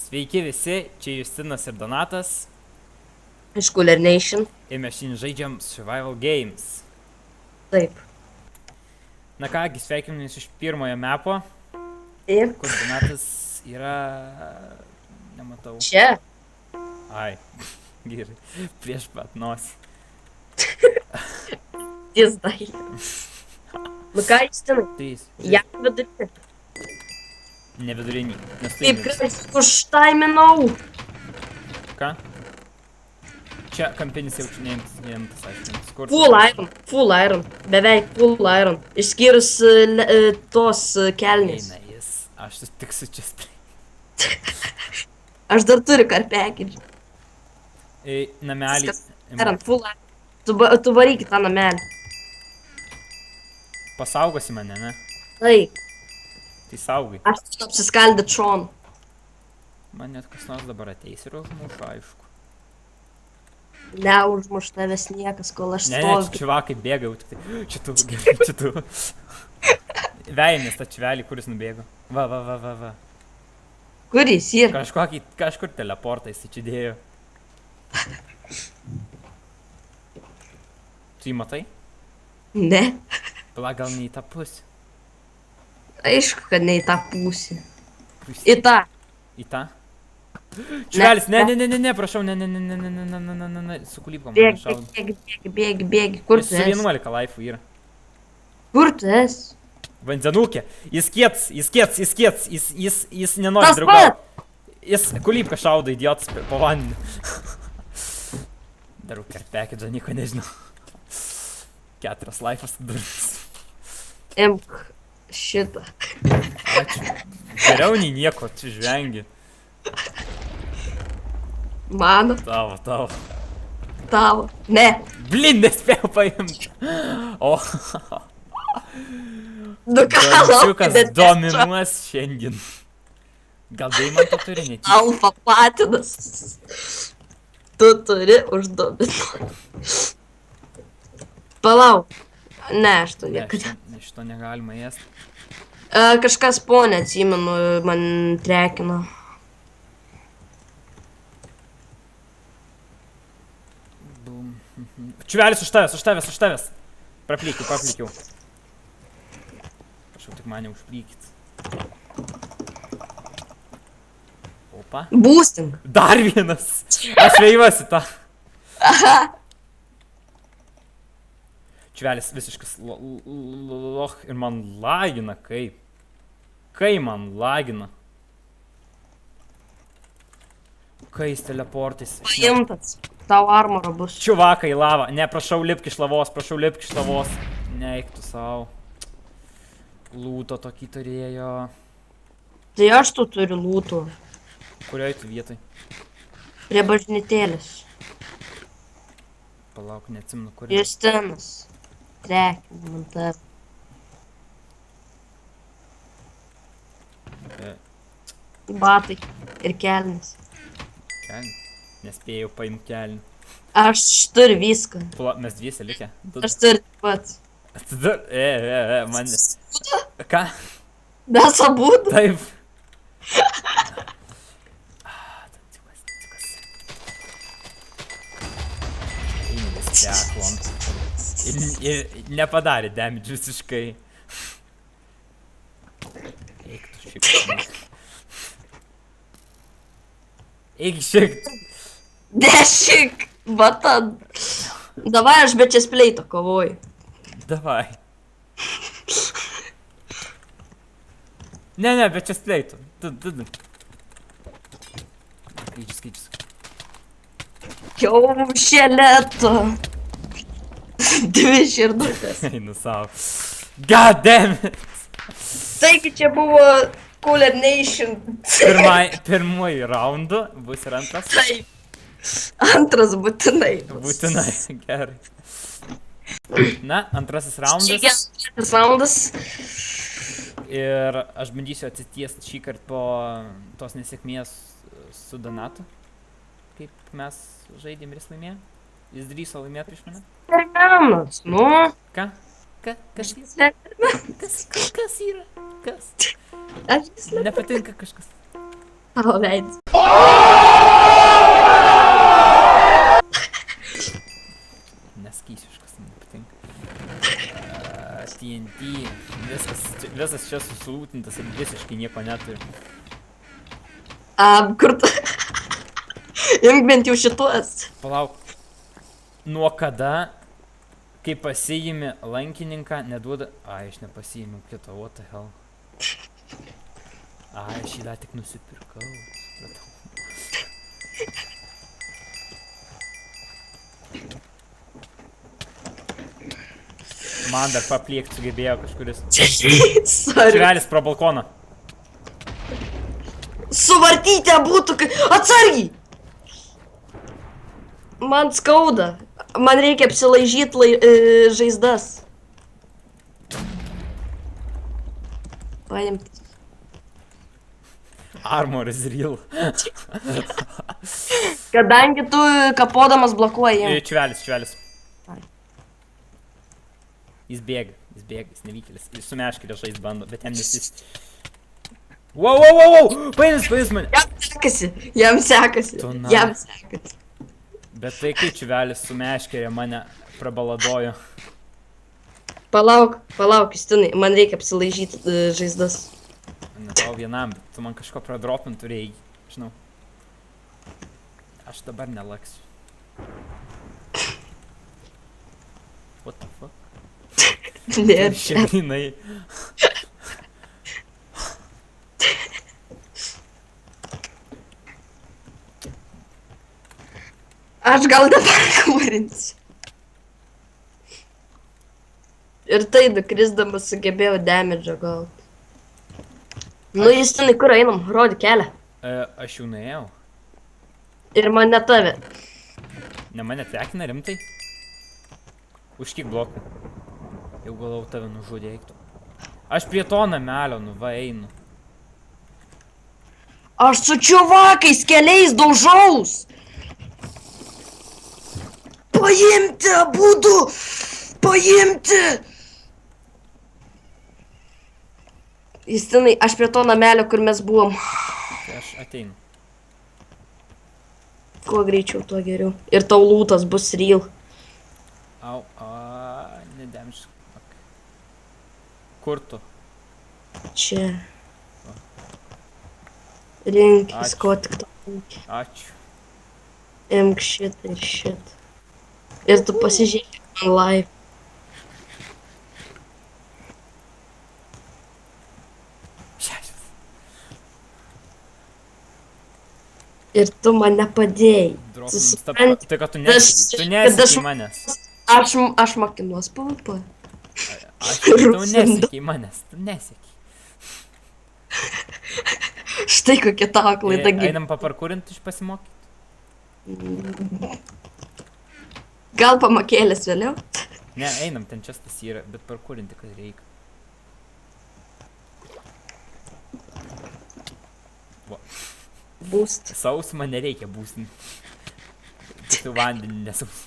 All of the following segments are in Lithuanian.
Sveiki visi, čia Justinas ir Donatas. Iš Cooler Nation. Ir mes šiandien žaidžiam Survival Games. Taip. Na kągi, sveikinamės iš pirmojo mepo, Taip. kur Donatas yra... Nematau. Čia. Ai, gerai, prieš pat nosį. Tiesdai. Nu ką, Justinai? 3. Ja vidurinį. Ne vidurinį, nes tai... Taip, kas užtaiminau. Ką? Čia kampinis jau neimtas, aiškintis. Kur? Full iron. Beveik full iron. Išskyrus tos kelnės. Eina jis, aš tik su čia spray. Aš dar turiu karpekį. Namelį. Iron, full iron. Tu varyk į tą namelį. Pasaugosi mane, ne? Taip. Tai saugai. Aš turiu apsiskaldę tron. Man net kas nors dabar ateis ir užmuš, aišku. Neužmuš tavęs niekas, kol aš Ne, stoviu. čia čiuvakai bėga jau tik tai. Čia tu, gerai, čia tu. Vejamės tą čiuvelį, kuris nubėgo. Va. Kur jis yra? Kažkur teleportą jis čia dėjo. Tu jį matai? Ne. Pala, gal ne į tą pusę. Aišku, kad ne į tą pusę. Pusę. Į tą. Į tą? Čiuvelis, ne, prašau, ne, su kulybkom man šaudo. Bėgi. Kur Jis tu su esi? 11 laifų yra. Kur tu esi? Vandenukė. Jis kiets, jis nenori Tas draugauti. Jis kulybką šaudo, idiotas, po vandeniu. Darau karpekį, nieko nežinau. 4 laifas durnis. Imk šitą. Ačiū. Geriau nei nieko, čia žvengi. Mano, Tavo. ne. Blin, nespėjau paimti. O, Nu ką, Dončiukas bet dominuos šiandien. Gal Deimanto turi netyčia? alfa patinas. Tu turi uždominuoti. Palauk. Ne, aš to Ne, niekada. šito negalima ėsti. Kažkas ponė, atsimenu, man trekino. Čiuvelis už tavęs. Praplykiau. Prašau, tik mane užplykit. Opa. Boosting. Dar vienas. Aš veijuosi tą. Čiuvelis visiškas loch ir man lagina, kaip. Kai man lagina. Kai jis teleportais. Paimtas. Tau armoro bus. Čiuvakai į lavą. Ne, prašau, lipk iš lavos. Neik tu savo. Lūto tokį turėjo. Tai aš tu turiu lūtų. Kurioj tu vietoj? Prie bažnytėlės. Palauk, neatsimenu, kur. Justinas. Trekina man tą. Batai ir kelnis. Kelnių. Nespėjau paimti kelnių. Aš turiu viską. Mes dviese likę. Aš turiu pats. Man... Ką? Mes abudu. Taip. Einilis teklom. Ir nepadarė damage visiškai. Eik tu šiaip. Eik šiek. Dešik. Batan. Davai aš be čia spleito kovoju. Davai. Ne, bet čia spleitų. Skaičius. Kiaušėlėto. 2 širdutės. Einu savo. God damn it. Taigi čia buvo Cooler Nation. Pirmuoju raundu bus ir antras. Taip. Antras būtinai. Būtinai, gerai. Na, antrasis raundas. Šiandien raundas. Ir aš bandysiu atsitiesti šį kartą po tos nesėkmės su Donatu. Kaip mes žaidėm ir jis laimėjo. Jis drįso laimėti prieš mane. Terminas, nu. Ką? Kas yra? Kas yra? Kas? Aš vis Nepatinka kažkas. Tavo veidas. Neskysiškas, man patinka. TNT, visas čia susilūtintas ir visiškai nieko neturi. Kur tu? Imk bent jau šitos. Palauk, nuo kada, kai pasiimi lankininką, neduoda... Ai, aš nepasiimiau kito, what the hell. Ai, aš jį dar tik nusipirkau, supratau. Man dar papliekt sugebėjo kažkuris. Sorry. Čiuvelis pro balkoną. Suvartyti būtų, kai... Atsargiai! Man skauda. Man reikia apsilaižyti žaizdas. Paimti. Armor is real. Kadangi tu kapodamas blokuoji. Čiuvelis. Ai. Jis bėga, jis nevykėlis. Jis su meškerė žaist bando, bet jam nesis... Wow! Paėmės mane. Jam sekasi. Bet tai kai čiuvelis su meškerė mane prabaladojo. Palauk, Justinai, man reikia apsilaižyti žaizdas. Ne tau vienam, bet tu man kažko pradropint turėjai, žinau. Aš dabar nelaksiu. What the fuck? Ne. Šiandinai. Aš gal dabar kūrinsiu. Ir tai nukrisdamas sugebėjau damage'o gal. Nu, Justinai, kur einam? Rodi kelią. Aš jau nuėjau. Ir man ne tave. Ne mane tekina rimtai? Už kiek blokų? Jau galau tave nužudė eiktų. Aš prie to namelio, nu va einu. Aš su čiuvakais keliais daužaus. Paimti abudu! Paimti! Justinai, aš prie to namelio, kur mes buvom. Tai aš ateinu. Kuo greičiau, tuo geriau. Ir tau lūtas bus real. Au, nedemš. Kur tu? Čia. Rinkis, ko tik to reikia. Ačiū. Imk šitą ir šitą. Ir tu pasižiūrėk man live. Šešias. Ir tu man nepadėjai. Tai kad tu nesėki manęs. Aš mokinuos PvP. Tu nesėki manęs, tu nesėki. Štai kokia tavo klaida gimė. Einam paparkurint iš pasimokyti. Gal pamakėlės vėliau? Ne, einam, ten čia tas yra, bet parkurinti, kad reikia. Boost. Sausumą nereikia būstinti. Tu vandenį nesaus.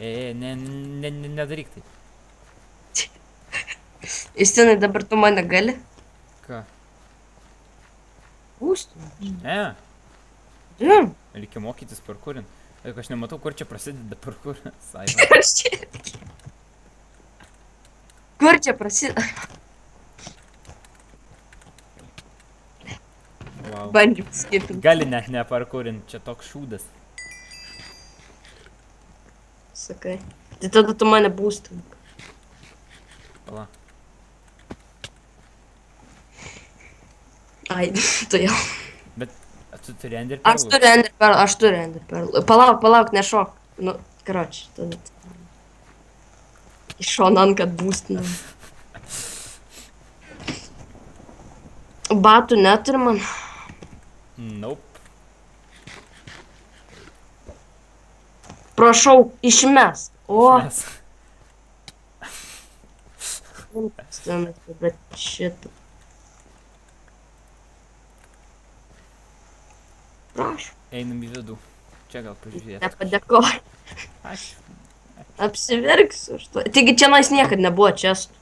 Nedaryk taip. Justinai, dabar tu mane gali? Ką? Boost. Ne, Ne. reikia mokytis parkurint. Aš nematau, kur čia prasideda parkuras. Kur čia prasideda? Wow. Bandžiau skipinti. Gali net neparkurint, čia toks šūdas. Sakai. Tai tada tu mane boostink. Pala. Ai, tu jau. Bet tu turi ender Aš turiu ender perlų. Palauk, nešok. Nu, karoči, tada. Iš šonan, kad boostinam. Batų neturi man. Nope. Prašau, išmes. O. Mes. Bet šitą. Prašau. Einam į vidų. Čia gal pažiūrėti. Nepadėkoju. Aš. Apsiverksiu už to. Taigi čia nais niekad nebuvo čestų.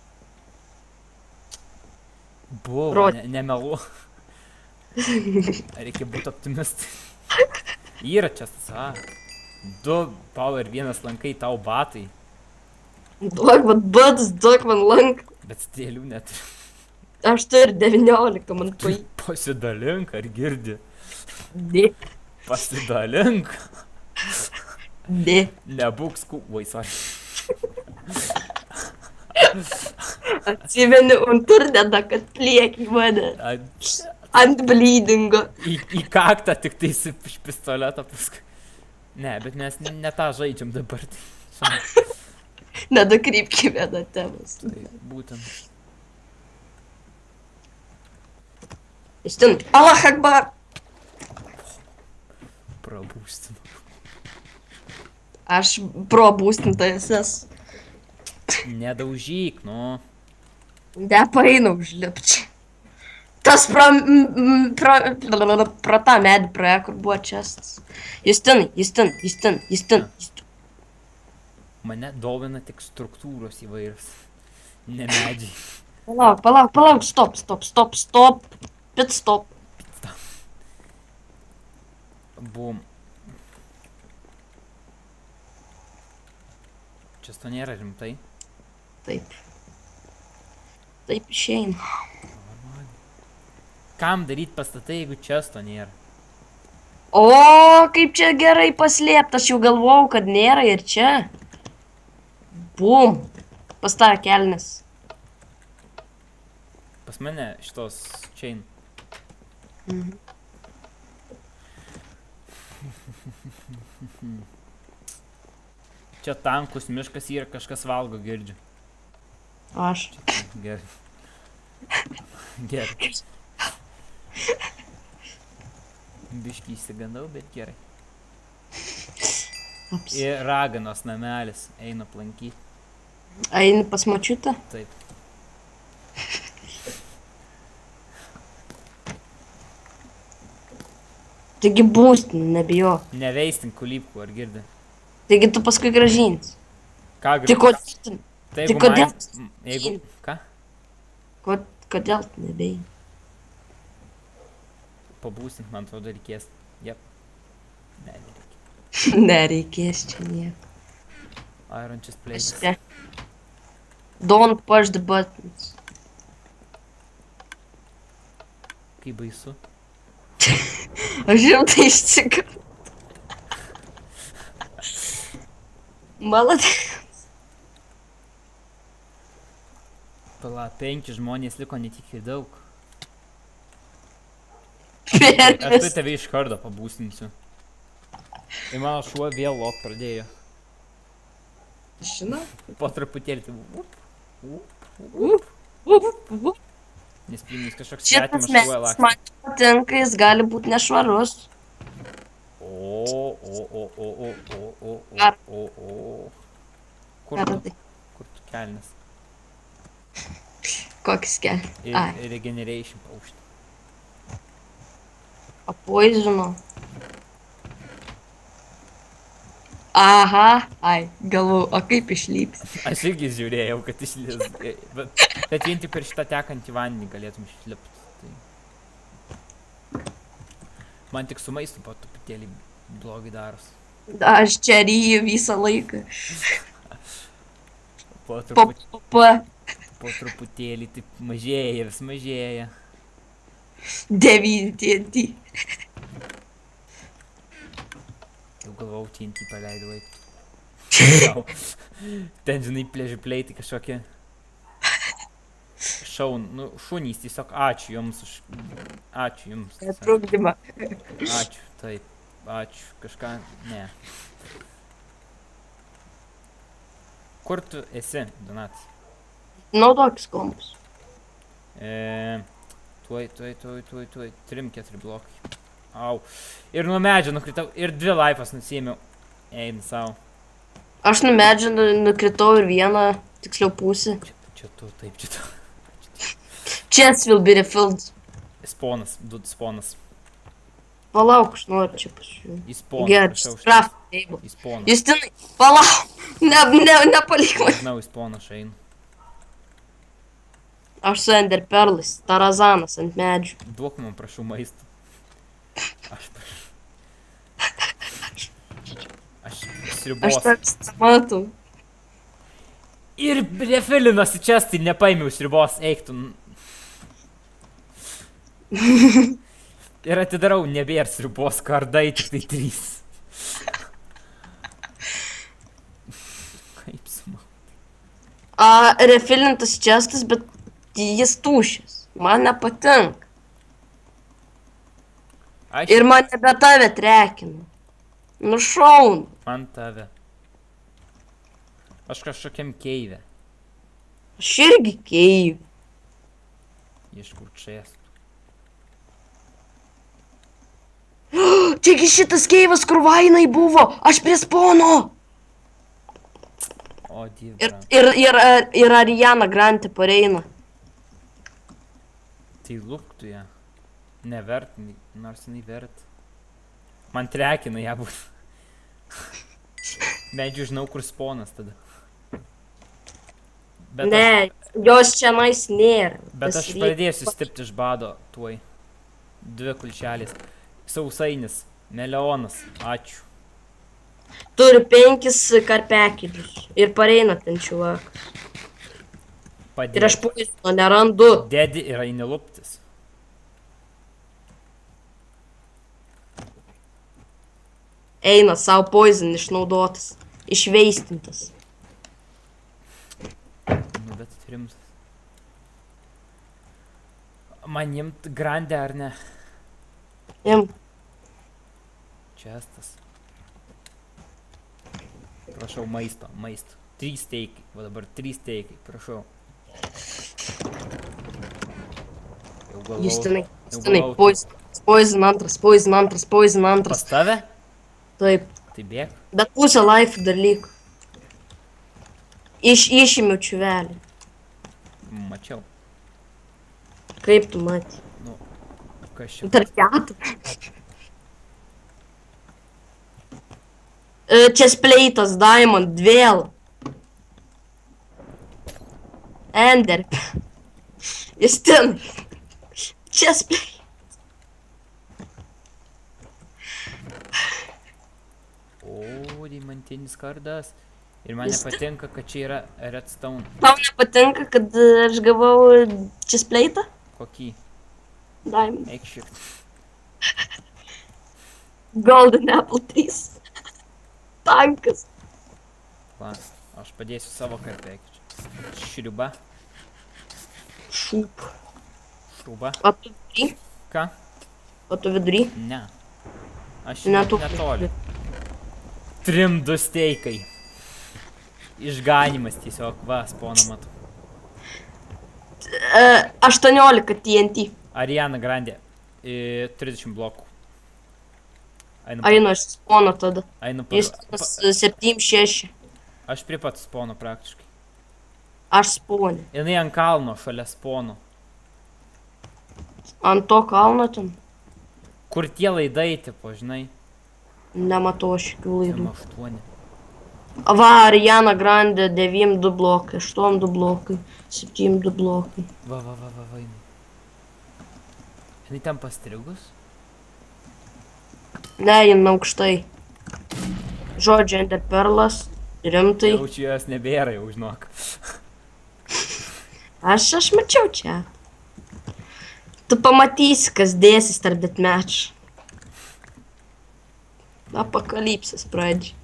Buvo, Rod. nemelu. Reikia būti optimistai. Yra čia tas, 2 power 1 lankai, tau batai. Duok man batus, duok man lanką. Bet stėlių net. Aš turiu 19, man paį. Pasidalink, ar girdi? Ne, Pasidalink. ne. Nebūk Oi, sorry. Atsimeni Unturnetą, kad plieki mane. Ant blydingo. Į kaktą tik tai iš pistoleto paskui. Ne, bet mes ne tą žaidžiam dabar. Tai Nedakrypkime nuo temos. tai būtent. Justin, Allah Akbar. Prabūstinu. Aš probūstintas esu. Nedaužyk, nu. Nepaeina užlipti. Tas pro tą medį praėjo, kur buvo čestas. Justin. Mane domina tik struktūros įvairios. Ne medžiai. Palauk, stop. Pit stop. Bum. Čia to nėra rimtai. Taip. Taip išeina. Kam daryti pastatai, jeigu čia to nėra? O, kaip čia gerai paslėpta, aš jau galvojau, kad nėra ir čia. Bum. Pastara kelnes. Pas mane šitos chain. Čia tankus miškas yra, kažkas valgo, girdžiu. Aš. Gerai. Gerai. Biškį įsigandau, bet gerai. Ir raganos namelis eina aplankyti. Eini pas močiutę? Taip. Taigi būstin, nebijo. Neveistink kulybkų, ar girdi? Taigi tu paskui gražins. Ką Tai kodėl? Tai tai kodėl? Jeigu... Ką? Kodėl tu nebeini? Pabūsint, man atrodo, reikės. Jep. Ne, nereikia. Nereikės čia nieko. Iron chest plate. Aš čia. Don't push the buttons. Kaip baisu. Aš jau tai išsikau. Maladės. Pala, 5 žmonės liko netikrai daug. Aš tai tave iš karto pabūstinsiu. Ir mano šuo vėl lot pradėjo. Žinau. Po truputėlį tai... Nes pirminis kažkoks Šitas svetimas šuo medis lakstė. man patinka, jis gali būti nešvarus. Kur tu kelnes? Kokis kelias? Ir regeneration paušti. Apoizino. Aha, galvoju, o kaip išlyps? Aš irgi žiūrėjau, kad išlės. Bet vien tik per šitą tekantį vandenį galėtum išlipti. Tai... Man tik su maistu po truputėlį blogai daros. Aš čia ryju visą laiką. Po truputėlį taip mažėja, vis mažėja. 9 TNT. Jau galvau, TNT paleidau eiti. Ten, žinai, plėžipliai, tai kažkokie... Nu, šunys, tiesiog ačiū jums už... Ačiū jums. Trukdymą. Ačiū, taip. Ačiū. Kažką... Ne. Kur tu esi, Donatas? Naudokis kompus. Tuoj. 3-4 blokai. Au. Ir nuo medžio nukritau. Ir 2 laifas nusėmiau. Eina savo. Aš nuo medžio nukritau ir vieną, tiksliau pusę. Čia tu, taip, čia tu. Chests will be refilled. Spawnas, spawnas. Palauk, aš noriu čia pasižiūrėti. Į spawną. Gerai, craft table. Į spawną. Justinai, palauk. Nepalik man. Žinau, į spawną aš einu. Aš su Ender Perlais, Tarazanas ant medžių. Duok man, prašau, maisto. Aš prašau. Aš Aš sriubos. toks matau. Ir refilinas į čia, tai nepaimiau sriubos, eik tu. Ir atidarau, nebėr sriubos, kardai tik tai 3. Kaip smagu. Refilintas čestas, bet jis tuščias. Man nepatinka. Aš Ir man nebe tave trekina. Nušaunu. man tave. Aš kažkokiam keivė. Aš irgi keiviu. Iš kur čestų. Čiagi šitas keivas, kur vainai buvo. Aš prie spono. O, Ir, dievra. ir Ariana Grande pareina. Tai lūktų ją. Nevert, nors jinai vert. Man trekina ją būt. Medžiu žinau, kur sponas tada. Bet Ne, jos čia nais nėra. Bet Tas aš reikia- pradėsiu stipti iš bado tuoj. 2 kulšelės. Sausainis. Melionas. Ačiū. Turi 5 karpekėlius. Ir pareina ten čuvak. Ir aš Padėk. poizino nerandu. Dedi yra įniluptis. Eina savo poizin išnaudotas. Išveistintas. Nu, bet rimtas. Man imt grandę ar ne? Im. Čestas. Prašau, maisto, maisto. 3 steikai. Va dabar 3 steikai. Prašau. Jau galvau. Justinai. jau Justinai. galvau, Poizin antras. Poizin antras. Poizin antras. Pas tave? Taip. Tai bėg. Bet pusę life dar liko. Išimiau čiuvelį. Mačiau. Kaip tu matei? Nu, kas čia? Dar 4. Chestplate'as Diamond vėl. Ender. Justin. Chestplate. O, deimantinis kardas. Ir man Jis- nepatinka, kad čia yra redstone. Tau nepatinka, kad aš gavau chestplate'ą? Kokį? Diamond. Eik šiek. Golden Apple 3. Tankas. Va, aš padėsiu savo karpekį. Šriuba. Šūp. Šruba. O tu vidury? Ką? O tu vidury? Ne. Aš Ne tu. netoli. 3-2 steikai. Išganimas tiesiog, va, sponą matau. 18 TNT. Ariana Grande. 30 blokų. Einu, Einu aš spono tada. einu Jis 7-6. Aš prie pat spono praktiškai. Aš sponė. Jinai ant kalno šalia spono. Ant to kalno ten. Kur tie laidai, tipo, žinai? Nematau aš jokių laidų. M8. Va, Ariana Grande 9-2 blokai, 8-2 blokai, 7-2 blokai. Va, jinai. Jinai ten pastrigus? Ne, jin aukštai. Žodžiu, Ender Perlas. Rimtai. Jaučiu, jos nebėra jau, žinok. Aš mačiau čia. Tu pamatysi, kas dėsis tarp deathmatch. Apokalipsės pradžiai.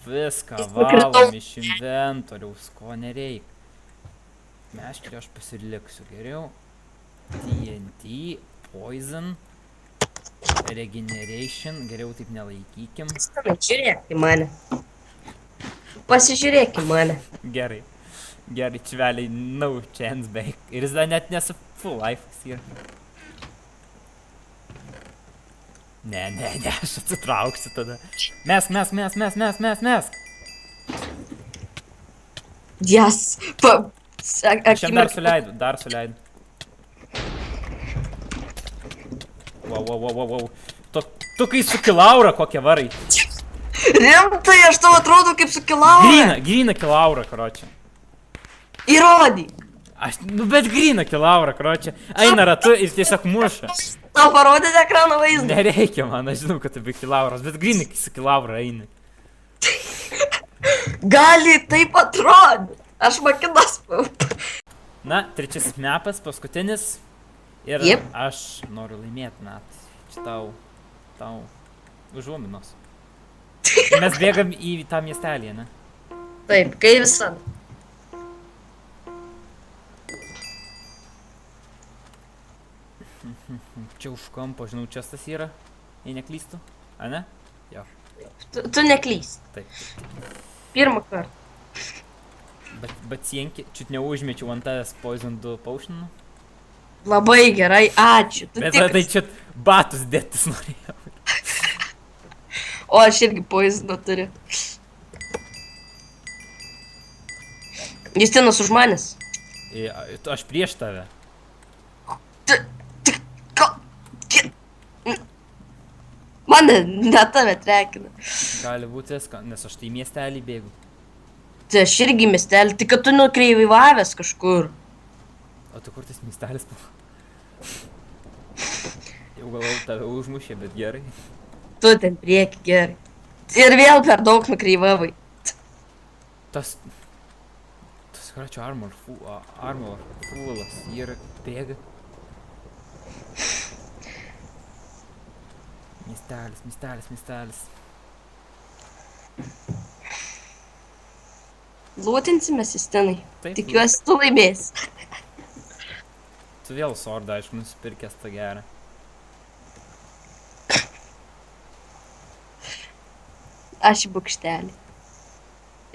Viską nukritau. valom iš inventoriaus, ko nereik. Meškerį aš pasiliksiu geriau. TNT, Poison, Regeneration, geriau taip nelaikykim. Žiūrėk į mane. Pasižiūrėk į mane. Gerai. Gerai, čveliai, no chance beveik. Ir jis dar net nesu full life'as yra. Ne, aš atsitrauksiu tada. Mesk. Jas. Aš jam dar suleidau. Wow. Tu kai su kilaura kokią varai. Rimtai, aš tau atrodo kaip su kilaura. Gryna kilaura, karočią. Įrodyk. Nu bet grina kilaurą, kročia. Eina ratu ir tiesiog muša. Tau parodyti ekrano vaizdą. Nereikia man, aš žinau, kad tai be kilauros, bet grina su kilaurą eini. Gali taip atrodyti. Aš makinas. Na, trečiasis mepas, paskutinis. Ir Jep. aš noriu laimėti, Nat. Čia tau užuominos. Ir mes bėgam į tą miestelį, ne? Taip, kai visada. Čia už kampo, žinau, čia tas yra, jei neklystu. A ne? Jo. Tu neklysi. Taip. Pirmą kartą. Bet sienki, čiut neužmečiau ant tavęs Poison 2 potionų. Labai gerai, ačiū. Tu Bet tikras. tai čia batus dėtis norėjau. O aš irgi poizino turiu. Justinas už manęs. Aš prieš tave. Mane ne tave trekina. Gali būti viską, nes aš tai į miestelį bėgu. Tai aš irgi miestelį, tik kad tu nukreivavęs kažkur. O tu kur tas miestelis buvo? Jau galvau tave užmušė, bet gerai. Tu ten prieki, gerai. Ir vėl per daug nukreivavai. Tas kračio armor fullas yra bėga. Miestelis. Lūtinsimės, Justinai. Taip, Tikiuosi, tu laimėsi. Tu vėl sordą, aišku, nusipirkęs tą gerą. Aš į bukštelį.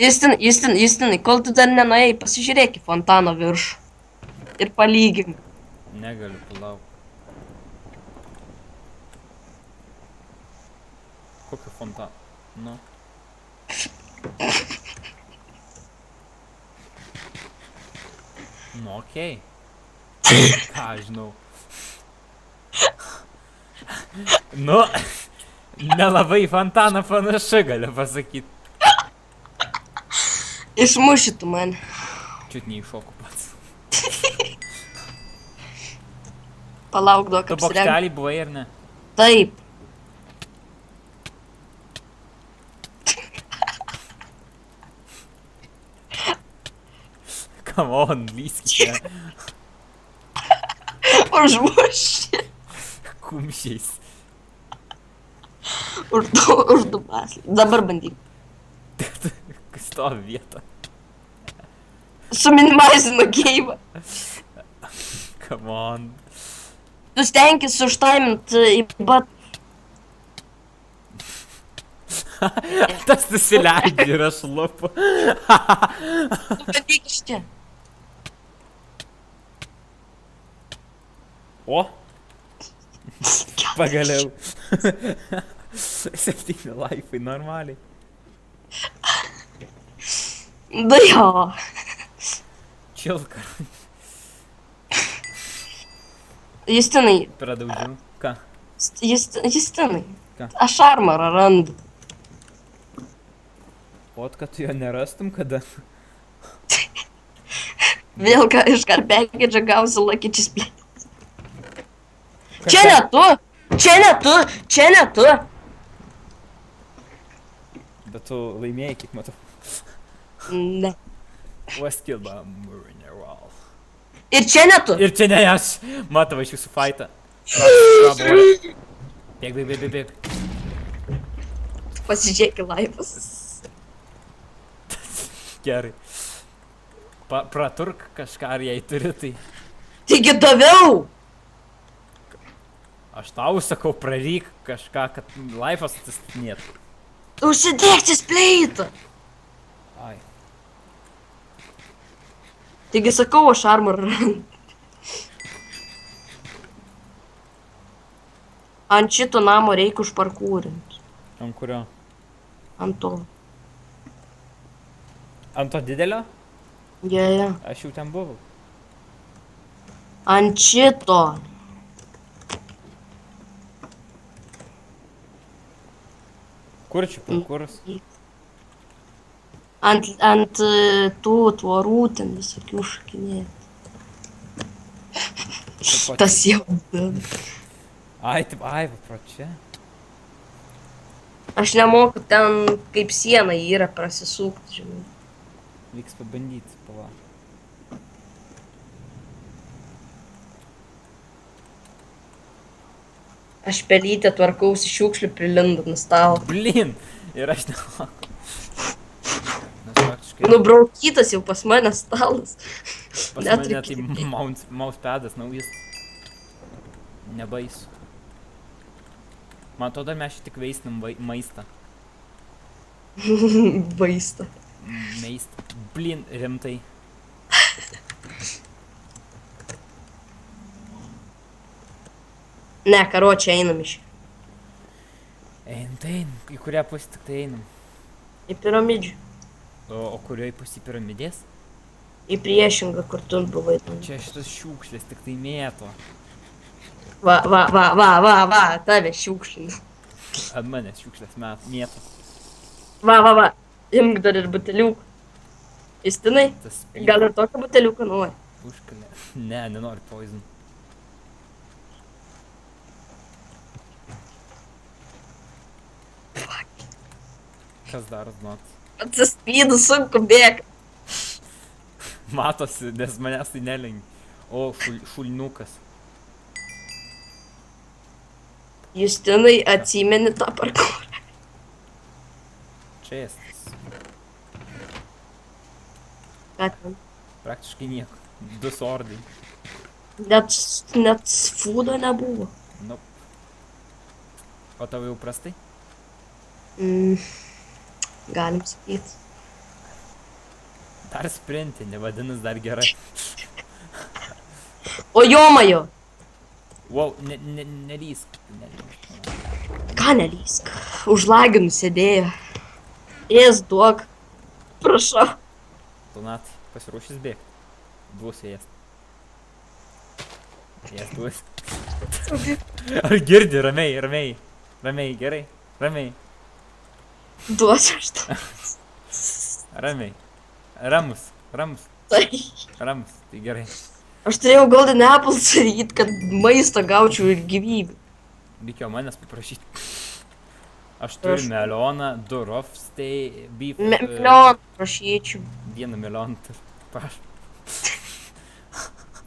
Justinai, kol tu dar nenuėjai, pasižiūrėk į fontano viršų. Ir palygink. Negaliu, palauk. Kokio fontaną? Nu. Nu, okei. Ką žinau. Nu, nelabai į fontaną panašu, galiu pasakyti. Išmušytų mane. Čiut neiššoku pats. Palauk, duok Tu apsirengt. bokštelį buvai ar ne? Taip. Come on, lyskite. Užmušė. Kumščiais. Už du baslį. Dabar bandyk. Stovi vietą. Suminimazinu geimą. Come on. Tu stenkis užtaimint į bat. Tas nusileidžia ir aš lupu. Tu bandyk iš čia. O? Pagaliau. 7 laifai normaliai. Da jo. Čilka. Justinai. Pradaužiu. Ką? Justinai. Ką? Aš armorą randu. O, kad tu jo nerastum kada? Vėl ką iš karpekidžio gausi lakyčius plė. Čia ne tu! Čia ne tu! Bet tu laimėjai, kiek matau. Ne. Was killed by a marine wall. Ir čia ne tu! Ir čia ne aš. Matau iš jūsų fightą. Bėg. Pasižiūrėk į laivus. Gerai. Praturk kažką, ar jei turi, tai... Taigi daviau! Aš tau sakau, praryk kažką, kad laifas atsistatinėtų. Užsidėk displeitą! Ai. Taigi sakau, aš armorą randu. Ant šito namo reikia užparkūrinti. Ant kurio? Ant to. Ant to didelio? Jėja. Aš jau ten buvau. Ant šito. Kur čia parkūras? ant tų tvorų ten visokių šakinėje. pat- Tas jau. Ai, taip, ai, va, pro čia. Aš nemoku ten kaip siena yra prasisukti, žinai. Reiks pabandyti, pala. Aš pelytę tvarkausi šiukšlių prilindu ant stalo. Blin! Ir aš nemoku. Nes faktiškai Nubraukytas jau pas mane stalas. pas mane neturiu tai kitaip. mousepadas naujas. Nebaisu. Man atrodo, mes čia tik veistinam maistą. Vaistą. Maistą. Blin, rimtai. Ne, karočią einam iš. Einam, tai einam. Į kurią pusę tik tai einam. Į piramidžių. O kurioj pusė piramidės? Į priešingą, kur tu buvai. Čia šitas šiukšlės tik tai mėto. Va, tave šiukšlina. Ant manęs šiukšlės mėto. Va. Imk dar ir buteliuką. Justinai, Tas gal ir tokį buteliuką nori? užkalė. Ne, nenoriu poison. Kas dar znot? Atsispydu sunku bėg. Matosi, nes manęs tai nelengi. O, šulniukas. Justinai, atsimeni tą parkurą. Čia estas. Ką ten? Praktiškai nieko. 2 sordai. Net fūdo nebuvo. Nu. O tau jau prastai? Galim sakyti. Dar sprintinė, vadinas dar gerai. O jomajo! Wow, nelysk. Nelysk. Ką nelysk? Užlaginu sėdėjo. Ės duok. Prašau. Donatai, pasiruošęs bėgti. Duosiu ėst. Ėst duosiu. Ar girdi? Ramiai, gerai. Ramiai. Duosiu aš tau. Ramiai. Ramus. Tai. Tai gerai. Aš turėjau golden apple saryt, kad maisto gaučiau ir gyvybę. Reikėjo manęs paprašyti. Aš turiu Prašau. meloną, 2 rofstai, beef. Milion prašyčiau. 1 meloną. Prašau.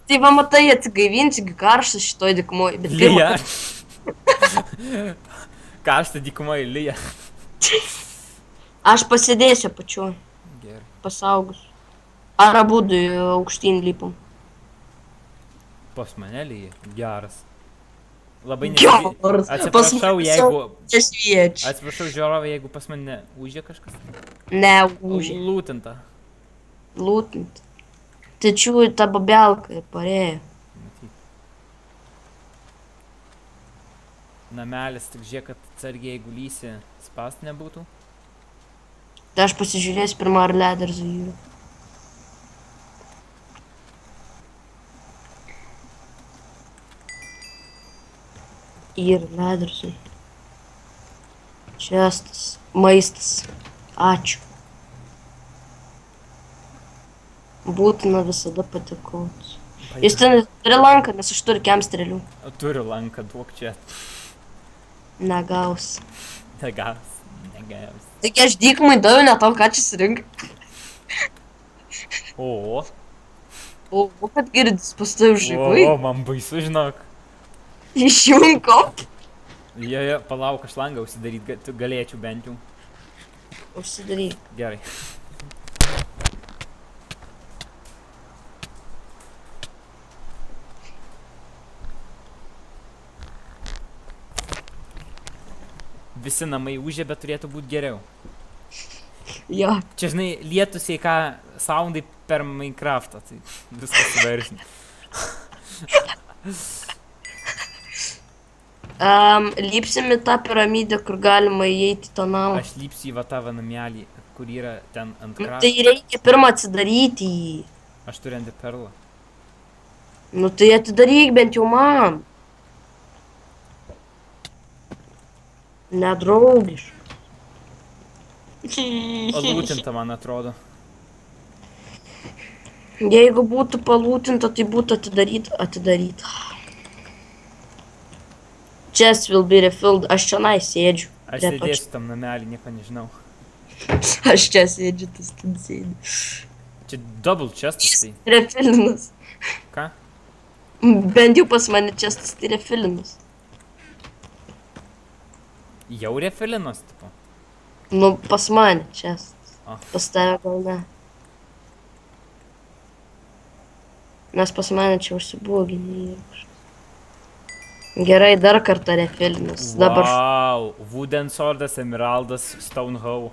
Tai va matai, atsigaivinsi, karštas šitoj dykumoj. Bet Lyja. Karšta dykumoje, lyja. Aš pasėdėsiu apačioj, Gerai. pasaugus. Ar abudu aukštyn lipam? Pas mane lyja. Geras. Labai Geras. Atsiprašau, jeigu... Nesviečia. Atsiprašau, žiūrovai, jeigu pas mane užė kažkas. Ne, užė. Lūtinta. Lūtint. Tai čiū tą babelką ir parėjo. Matyt. Namelis, tik žiūrėk, kad atsargiai, jeigu lysi, spast nebūtų. Tai aš pasižiūrėsiu pirmą ar lederzų jūrą. Ir lederzai. Čestas. Maistas. Ačiū. Būtina visada patikoti. Jis ten turi lanką, nes aš turiu kem strėlių. Turiu lanką, duok čia. Negaus. Negaus. Taigi aš dykumai daviau, ne tau ką čia surinkai. O, O, kad girdis pas tai užžygui. man baisu, žinok. Išjunko. Jo, palauk, aš langą užsidaryt, galėčiau bent jau. Užsidaryk. Gerai. Visi namai užė, bet turėtų būti geriau. Jo. Čia, žinai, lietusiai ką soundai per Minecraftą, tai viskas suveršin. Lypsim į tą piramidę, kur galima įeiti į tą namą. Aš lypsiu į va tą va namelį, kur yra ten ant Nu, krašto. tai reikia pirmą atsidaryti jį. Aš turiu ant perlą. Nu tai atidaryk bent jau man. Nedraugiškai. Palūtinta, man atrodo. Jeigu būtų palūtinta, tai būtų atidaryta. Chest will be refilled. Aš čia sėdžiu. Aš sėdėsiu tam namelį, nieko nežinau. Aš čia sėdžiu, tas ten sėdi. Čia double chestas tai. Refilinas. Ką? Bent jau pas mane chestas tai refilinas. Jau refilinos, tipo. Nu, pas mane chestas. O. Pas tave gal ne. Nes pas mane čia užsibuoginė. Gerai, dar kartą refilinas. Dabar Wow, wooden swordas, emeraldas, stone hoe.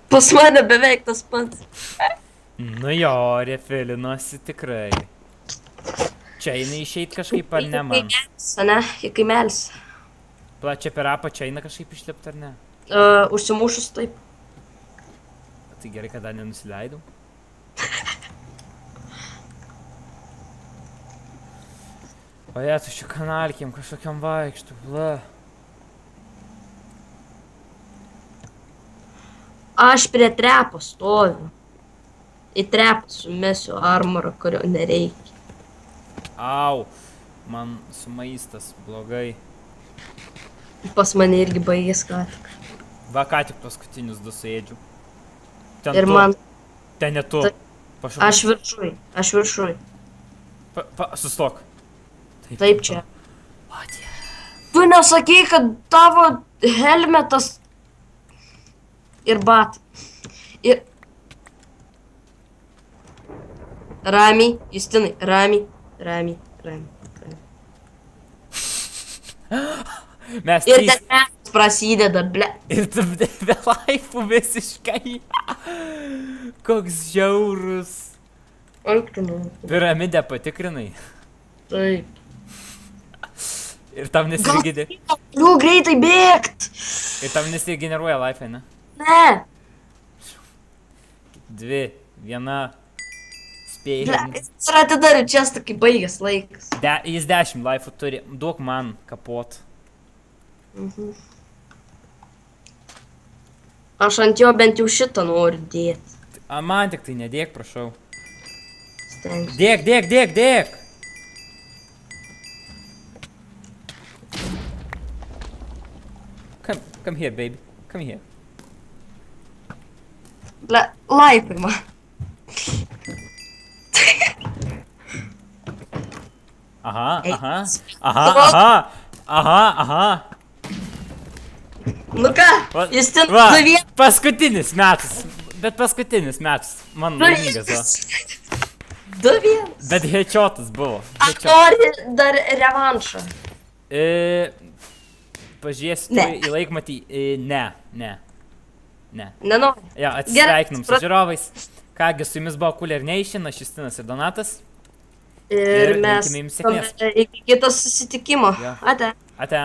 pas mane beveik tas pats. Nu jo, refilinosi tikrai. Čia eina išeit kažkaip ar ne man? Ne, į kaimelis. Plačia per apačią eina kažkaip išlipt ar ne? Užsimušus taip. Tai gerai, kada nenusileidau. O jie, tu čia kanalkiam kažkokiam vaikštų, bla. Aš prie trepo stoviu. Į trepą sumesiu armorą, kurio nereikia. Au, man su maistas blogai. Pas mane irgi baigės ką tik. Va, ką tik paskutinius du suėdžiu. Ten Ir tu, man, ten ne tu. Pašau. aš viršuj. Sustok. Taip čia. O, tie. Tu nesakei, kad tavo helmetas ir batai. Ir... Ramiai, Justinai, ramiai. Mes Ir trys. ten prasideda, ble. Ir tu be laifų visiškai. Koks žiaurus. Eik tu, nu. Piramidę patikrinai. Taip. Ir tam Galiu greitai bėgt. Ir tam nesigeneruoja laifai, ne? Ne. 2, 1. Spėjai. Ble, ir atidariu čestą, kai baigęs laikas. Jis 10 laifų turi. Duok man kapot. Aš ant jo bent jau šitą noriu dėti. A, man tik tai nedėk, prašau. Stengsiu. Dėk. Come here, baby. Come here. Ble, laipai man. Aha. Nu ką, jis ten Va, nuvien. paskutinis metas. Bet paskutinis metas. Man laimingas, va. 2-1. Bet headshot'as buvo. Aš noriu dar revanšą. Pažiūrėsiu Ne. į laikmatį. Ne. Nenoriu. Jo, atsisveikinam su Gerai, žiūrovais. Kągi, su jumis buvo Cool Nation, aš Justinas ir Donatas. Ir Ir mes linkime jums sėkmės. iki kito susitikimo. Jo. Ate. Ate.